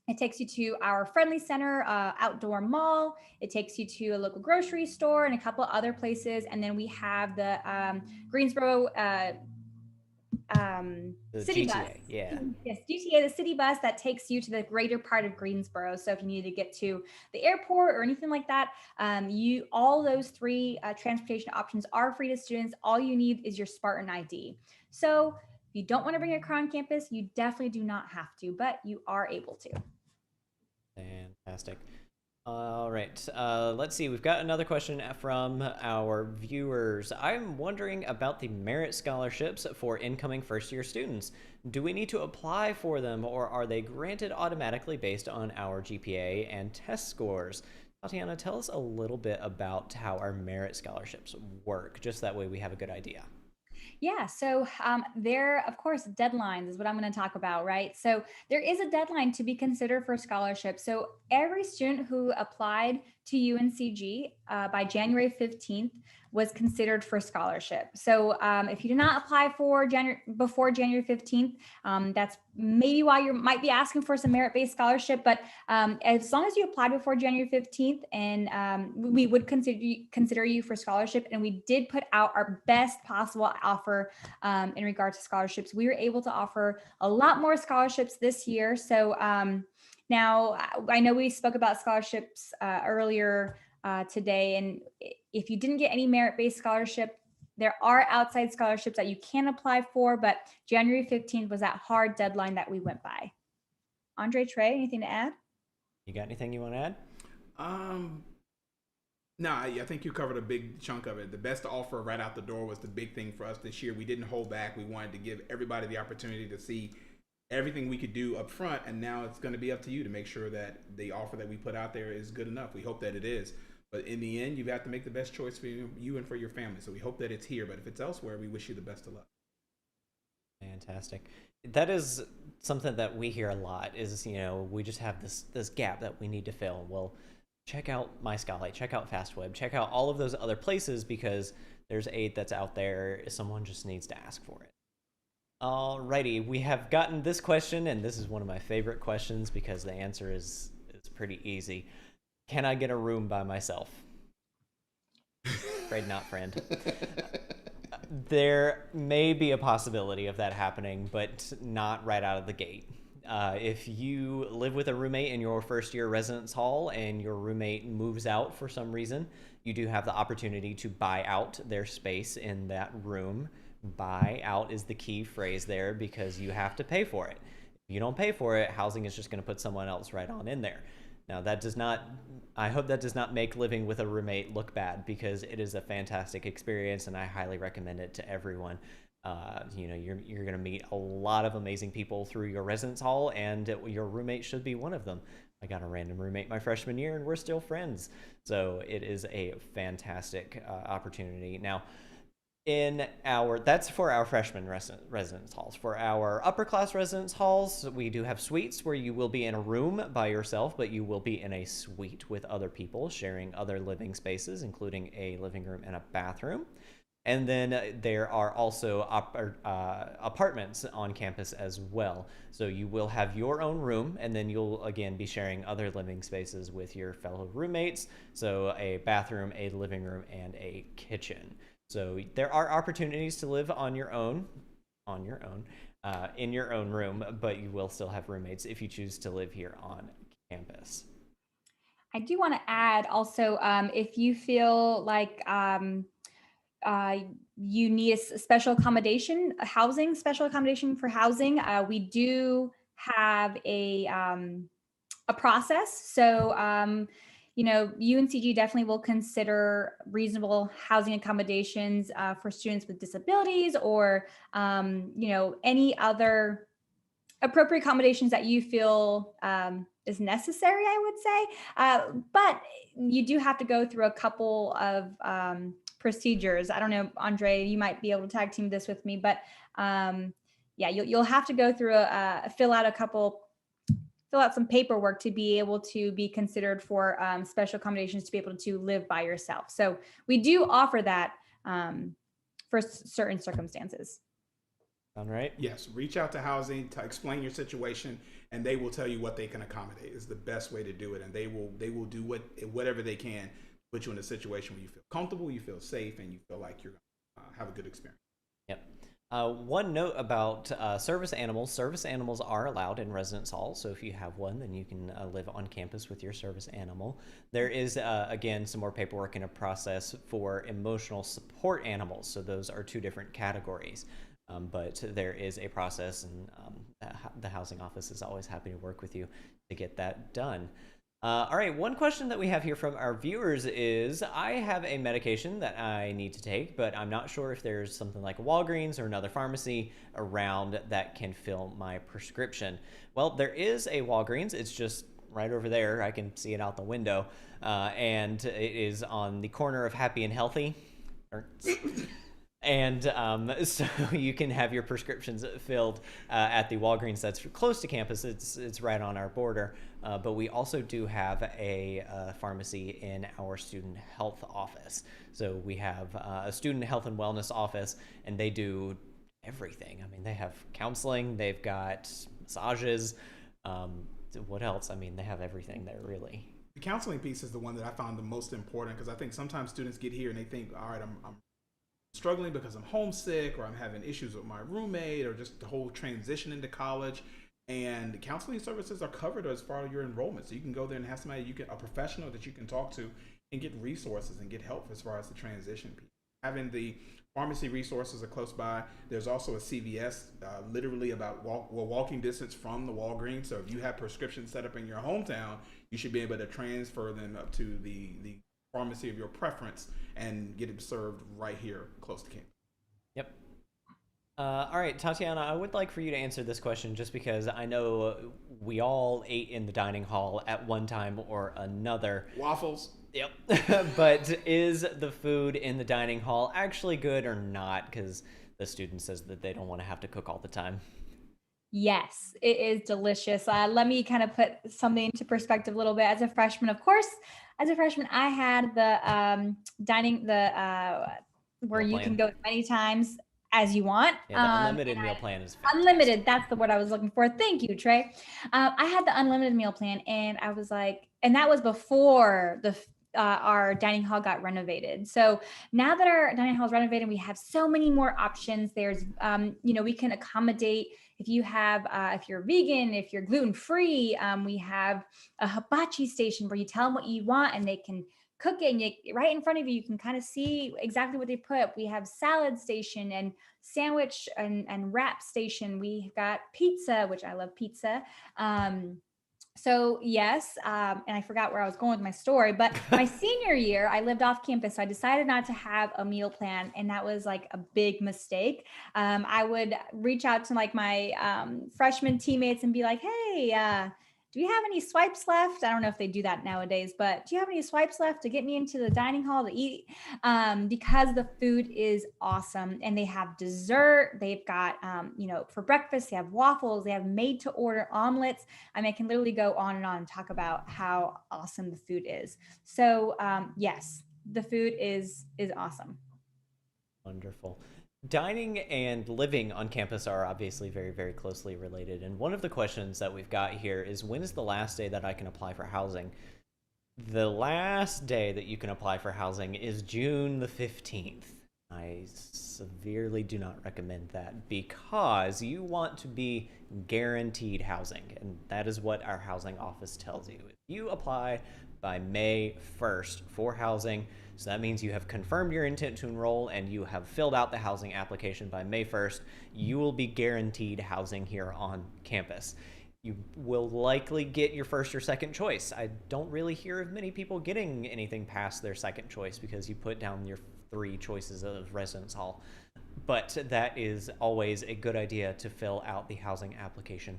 It takes you to our Friendly Center outdoor mall. It takes you to a local grocery store and a couple other places. And then we have the Greensboro the city GTA, bus. yeah. Yes, GTA, the city bus that takes you to the greater part of Greensboro. So if you need to get to the airport or anything like that, all those three transportation options are free to students. All you need is your Spartan ID. So if you don't want to bring your car on campus, you definitely do not have to, but you are able to. Fantastic. All right, let's see. We've got another question from our viewers. I'm wondering about the merit scholarships for incoming first-year students. Do we need to apply for them, or are they granted automatically based on our GPA and test scores? Tatiana, tell us a little bit about how our merit scholarships work, just that way we have a good idea. Yeah, so there, of course, deadlines is what I'm going to talk about, right? So there is a deadline to be considered for scholarships. So every student who applied to UNCG by January 15th was considered for scholarship. So if you did not apply before January 15th, that's maybe why you might be asking for some merit-based scholarship. But as long as you applied before January 15th, and we would consider you for scholarship, and we did put out our best possible offer in regard to scholarships. We were able to offer a lot more scholarships this year. So now I know we spoke about scholarships earlier today, and if you didn't get any merit-based scholarship, there are outside scholarships that you can apply for, but January 15th was that hard deadline that we went by. Andre, Trey, anything to add? You got anything you want to add? No, I think you covered a big chunk of it. The best offer right out the door was the big thing for us this year. We didn't hold back. We wanted to give everybody the opportunity to see everything we could do up front, and now it's going to be up to you to make sure that the offer that we put out there is good enough. We hope that it is. But in the end, you've got to make the best choice for you and for your family. So we hope that it's here. But if it's elsewhere, we wish you the best of luck. Fantastic. That is something that we hear a lot is, we just have this gap that we need to fill. Well, check out MyScholarly, check out FastWeb, check out all of those other places, because there's aid that's out there. Someone just needs to ask for it. Alrighty, we have gotten this question, and this is one of my favorite questions because the answer is pretty easy. Can I get a room by myself? Afraid not, friend. There may be a possibility of that happening, but not right out of the gate. If you live with a roommate in your first year residence hall and your roommate moves out for some reason, you do have the opportunity to buy out their space in that room. Buy out is the key phrase there, because you have to pay for it. If you don't pay for it, housing is just going to put someone else right on in there. Now, that does not, I hope that does not make living with a roommate look bad, because it is a fantastic experience and I highly recommend it to everyone. You know, you're going to meet a lot of amazing people through your residence hall, and your roommate should be one of them. I got a random roommate my freshman year and we're still friends. So it is a fantastic opportunity. Now, that's for our freshman residence halls. For our upper class residence halls, we do have suites where you will be in a room by yourself, but you will be in a suite with other people, sharing other living spaces, including a living room and a bathroom. And then there are also apartments on campus as well. So you will have your own room, and then you'll again be sharing other living spaces with your fellow roommates. So a bathroom, a living room, and a kitchen. So there are opportunities to live on your own, in your own room, but you will still have roommates if you choose to live here on campus. I do want to add also, if you feel like you need a special accommodation, special accommodation for housing, we do have a process. So, you know, UNCG definitely will consider reasonable housing accommodations for students with disabilities, or, you know, any other appropriate accommodations that you feel is necessary, I would say. But you do have to go through a couple of procedures. I don't know, Andre, you might be able to tag team this with me, but yeah, you'll have to go through fill out some paperwork to be able to be considered for special accommodations, to be able to live by yourself. So we do offer that for certain circumstances. All right. Yes, reach out to housing to explain your situation, and they will tell you what they can accommodate. Is the best way to do it, and they will do whatever they can to put you in a situation where you feel comfortable, you feel safe, and you feel like you're gonna have a good experience. Yep. One note about service animals. Service animals are allowed in residence halls, so if you have one, then you can live on campus with your service animal. There is, again, some more paperwork in a process for emotional support animals, so those are two different categories. But there is a process, and the housing office is always happy to work with you to get that done. All right, one question that we have here from our viewers is, I have a medication that I need to take, but I'm not sure if there's something like a Walgreens or another pharmacy around that can fill my prescription. Well, there is a Walgreens. It's just right over there. I can see it out the window. And it is on the corner of Happy and Healthy. And so you can have your prescriptions filled at the Walgreens that's close to campus. It's right on our border. But we also do have a pharmacy in our student health office. So we have a student health and wellness office, and they do everything. I mean, they have counseling, they've got massages. What else? I mean, they have everything there, really. The counseling piece is the one that I found the most important, because I think sometimes students get here and they think, all right, I'm struggling because I'm homesick, or I'm having issues with my roommate, or just the whole transition into college. And counseling services are covered as far as your enrollment. So you can go there and have somebody, a professional that you can talk to and get resources and get help as far as the transition piece. Having the pharmacy resources are close by. There's also a CVS literally about walking distance from the Walgreens. So if you have prescriptions set up in your hometown, you should be able to transfer them up to the pharmacy of your preference and get it served right here close to campus. Yep. All right, Tatiana, I would like for you to answer this question, just because I know we all ate in the dining hall at one time or another. Waffles. Yep. But is the food in the dining hall actually good or not? Because the student says that they don't want to have to cook all the time. Yes, it is delicious. Let me kind of put something into perspective a little bit. As a freshman, of course, I had the where you can go as many times as you want. Yeah, the unlimited meal plan is fantastic. Unlimited, that's the word I was looking for. Thank you, Trey. I had the unlimited meal plan, and I was like, and that was before our dining hall got renovated. So now that our dining hall is renovated, we have so many more options. There's, we can accommodate if you have, if you're vegan, if you're gluten-free, we have a hibachi station where you tell them what you want and they can cook it, and right in front of you, you can kind of see exactly what they put. We have salad station and sandwich and wrap station. We've got pizza, which I love pizza. So yes, and I forgot where I was going with my story, but my senior year, I lived off campus. So I decided not to have a meal plan. And that was like a big mistake. I would reach out to like my freshman teammates and be like, hey, do you have any swipes left? I don't know if they do that nowadays, but do you have any swipes left to get me into the dining hall to eat? Because the food is awesome and they have dessert. They've got, for breakfast, they have waffles, they have made to order omelets. I mean, I can literally go on and talk about how awesome the food is. So yes, the food is awesome. Wonderful. Dining and living on campus are obviously very, very closely related. And one of the questions that we've got here is, when is the last day that I can apply for housing? The last day that you can apply for housing is June the 15th. I severely do not recommend that because you want to be guaranteed housing. And that is what our housing office tells you. If you apply by May 1st for housing, so that means you have confirmed your intent to enroll and you have filled out the housing application by May 1st, you will be guaranteed housing here on campus. You will likely get your first or second choice. I don't really hear of many people getting anything past their second choice because you put down your 3 choices of residence hall. But that is always a good idea to fill out the housing application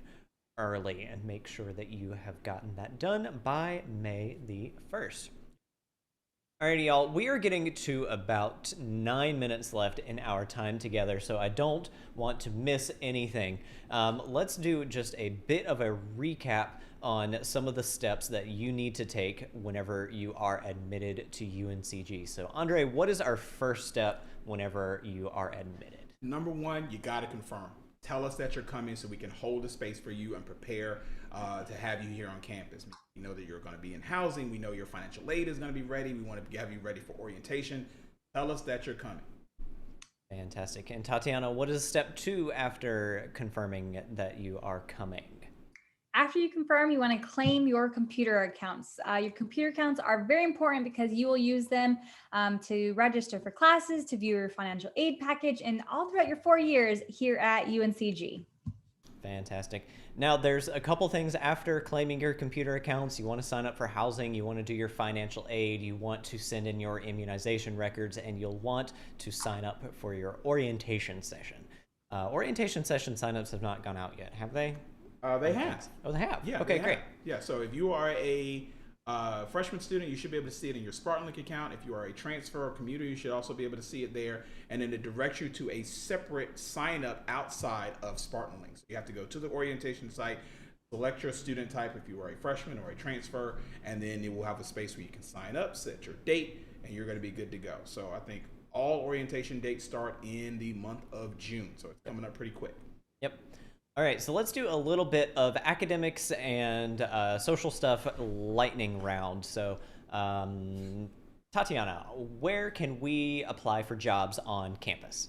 early and make sure that you have gotten that done by May the 1st. Alrighty, y'all, we are getting to about 9 minutes left in our time together, so I don't want to miss anything. Let's do just a bit of a recap on some of the steps that you need to take whenever you are admitted to UNCG. So, Andre, what is our first step whenever you are admitted? Number 1, you got to confirm. Tell us that you're coming so we can hold a space for you and prepare to have you here on campus. We know that you're going to be in housing. We know your financial aid is going to be ready. We want to have you ready for orientation. Tell us that you're coming. Fantastic. And Tatiana, what is step 2 after confirming that you are coming? After you confirm, you want to claim your computer accounts. Your computer accounts are very important because you will use them to register for classes, to view your financial aid package, and all throughout your 4 years here at UNCG. Fantastic. Now, there's a couple things after claiming your computer accounts. You want to sign up for housing, you want to do your financial aid, you want to send in your immunization records, and you'll want to sign up for your orientation session. Orientation session signups have not gone out yet, have they? They have. Oh, they have? Yeah. Okay, great. Yeah, so if you are a freshman student, you should be able to see it in your SpartanLink account. If you are a transfer or commuter, you should also be able to see it there. And then it directs you to a separate sign up outside of SpartanLink. So you have to go to the orientation site, select your student type if you are a freshman or a transfer, and then it will have a space where you can sign up, set your date, and you're going to be good to go. So I think all orientation dates start in the month of June. So it's coming up pretty quick. Yep. All right, so let's do a little bit of academics and social stuff lightning round. So, Tatiana, where can we apply for jobs on campus?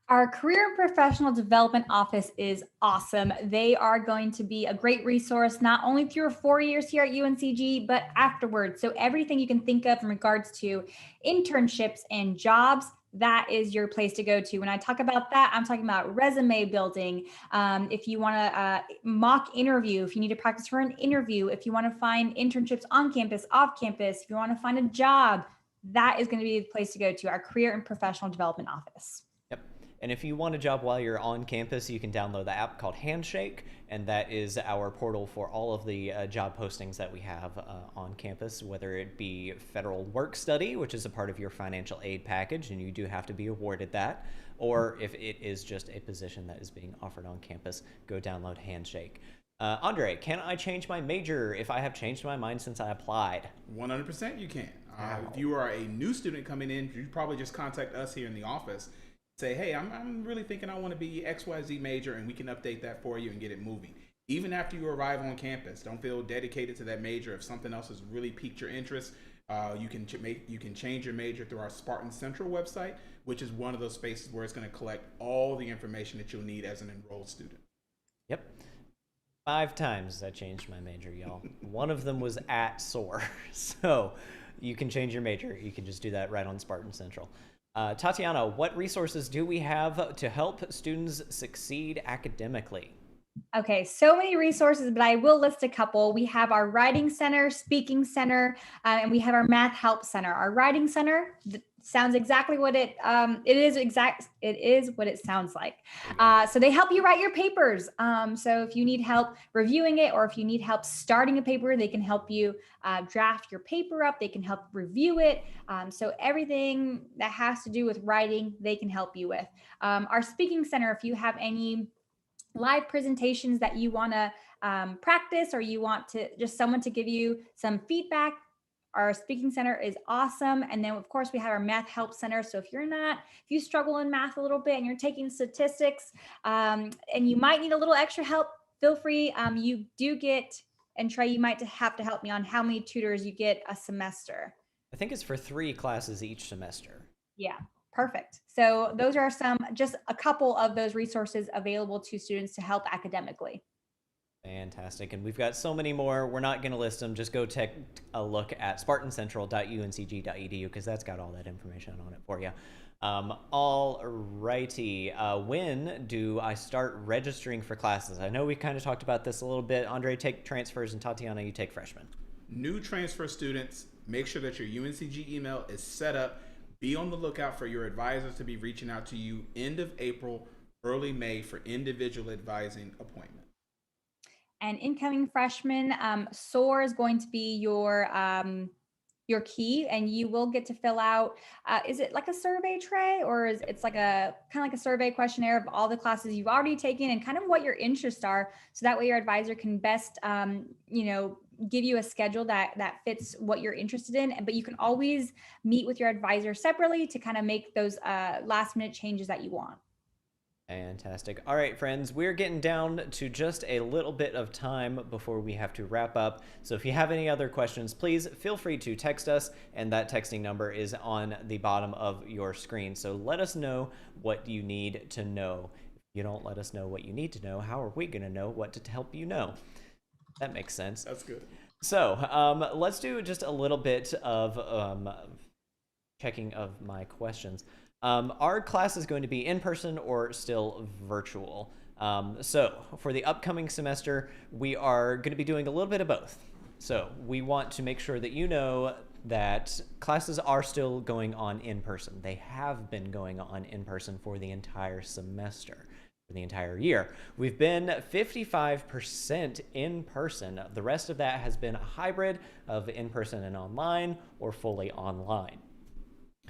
Our Career and Professional Development Office is awesome. They are going to be a great resource, not only through your 4 years here at UNCG, but afterwards. So everything you can think of in regards to internships and jobs, that is your place to go to. When I talk about that, I'm talking about resume building. If you want to mock interview, if you need to practice for an interview, if you want to find internships on campus, off campus, if you want to find a job, that is going to be the place to go to, our Career and Professional Development Office. Yep. And if you want a job while you're on campus, you can download the app called Handshake, and that is our portal for all of the job postings that we have on campus, whether it be federal work study, which is a part of your financial aid package, and you do have to be awarded that, or if it is just a position that is being offered on campus, go download Handshake. Andre, can I change my major if I have changed my mind since I applied? 100% you can. If you are a new student coming in, you probably just contact us here in the office. Say, hey, I'm really thinking I want to be XYZ major, and we can update that for you and get it moving. Even after you arrive on campus, don't feel dedicated to that major. If something else has really piqued your interest, You can change your major through our Spartan Central website, which is one of those spaces where it's going to collect all the information that you'll need as an enrolled student. Yep. 5 times I changed my major, y'all. One of them was at SOAR. So you can change your major. You can just do that right on Spartan Central. Tatiana, what resources do we have to help students succeed academically? Okay, so many resources, but I will list a couple. We have our Writing Center, Speaking Center, and we have our Math Help Center. Our Writing Center sounds exactly what it is what it sounds like. So they help you write your papers. So if you need help reviewing it, or if you need help starting a paper, they can help you draft your paper up. They can help review it. So everything that has to do with writing, they can help you with. Our Speaking Center, if you have any live presentations that you want to practice, or you want to just someone to give you some feedback, our Speaking Center is awesome. And then of course we have our Math Help Center. So if you struggle in math a little bit and you're taking statistics and you might need a little extra help, feel free. You do get, and Trey, you might have to help me on how many tutors you get a semester. I think it's for 3 classes each semester. Yeah. Perfect. So those are just a couple of those resources available to students to help academically. Fantastic. And we've got so many more. We're not going to list them. Just go take a look at spartancentral.uncg.edu because that's got all that information on it for you. All righty. When do I start registering for classes? I know we kind of talked about this a little bit. Andre, take transfers, and Tatiana, you take freshmen. New transfer students, make sure that your UNCG email is set up. Be on the lookout for your advisors to be reaching out to you end of April, early May for individual advising appointment. And incoming freshmen, SOAR is going to be your key, and you will get to fill out, is it like a survey, Trey, or is it's like a kind of like a survey questionnaire of all the classes you've already taken and kind of what your interests are. So that way your advisor can best, give you a schedule that fits what you're interested in. But you can always meet with your advisor separately to kind of make those last minute changes that you want. Fantastic. All right, friends, we're getting down to just a little bit of time before we have to wrap up. So if you have any other questions, please feel free to text us, and that texting number is on the bottom of your screen. So let us know what you need to know. If you don't let us know what you need to know, how are we going to know what to help you know? That makes sense. That's good. So let's do just a little bit of checking of my questions. Our class is going to be in person or still virtual. So for the upcoming semester, we are going to be doing a little bit of both. So we want to make sure that you know that classes are still going on in person. They have been going on in person for the entire semester, for the entire year. We've been 55% in person. The rest of that has been a hybrid of in person and online, or fully online.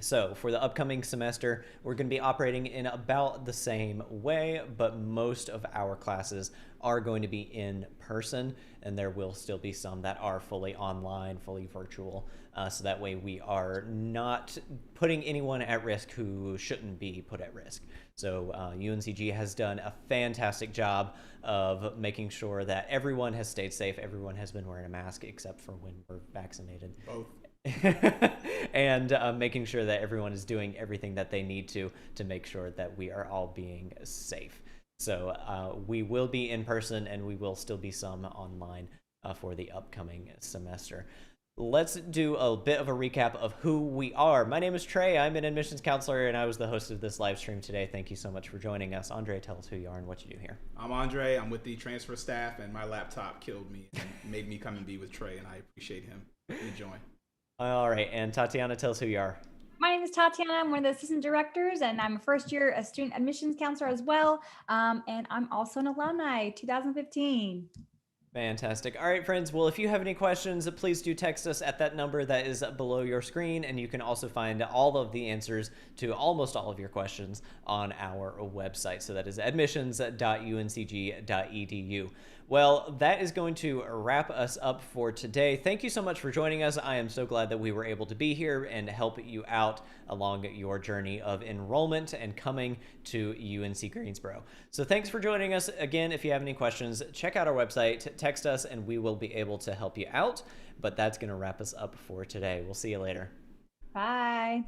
So for the upcoming semester, we're going to be operating in about the same way, but most of our classes are going to be in person, and there will still be some that are fully online, fully virtual. So that way we are not putting anyone at risk who shouldn't be put at risk. So UNCG has done a fantastic job of making sure that everyone has stayed safe. Everyone has been wearing a mask except for when we're vaccinated. Both. And making sure that everyone is doing everything that they need to make sure that we are all being safe. So we will be in person, and we will still be some online for the upcoming semester. Let's do a bit of a recap of who we are. My name is Trey. I'm an admissions counselor, and I was the host of this live stream today. Thank you so much for joining us. Andre, tell us who you are and what you do here. I'm Andre. I'm with the transfer staff, and my laptop killed me and made me come and be with Trey, and I appreciate him. Enjoy. All right, and Tatiana, tell us who you are. My name is Tatiana. I'm one of the assistant directors, and I'm a first-year student admissions counselor as well. And I'm also an alumni, 2015. Fantastic. All right, friends. Well, if you have any questions, please do text us at that number that is below your screen, and you can also find all of the answers to almost all of your questions on our website. So that is admissions.uncg.edu. Well, that is going to wrap us up for today. Thank you so much for joining us. I am so glad that we were able to be here and help you out along your journey of enrollment and coming to UNC Greensboro. So thanks for joining us. Again, if you have any questions, check out our website, text us and we will be able to help you out. But that's going to wrap us up for today. We'll see you later. Bye.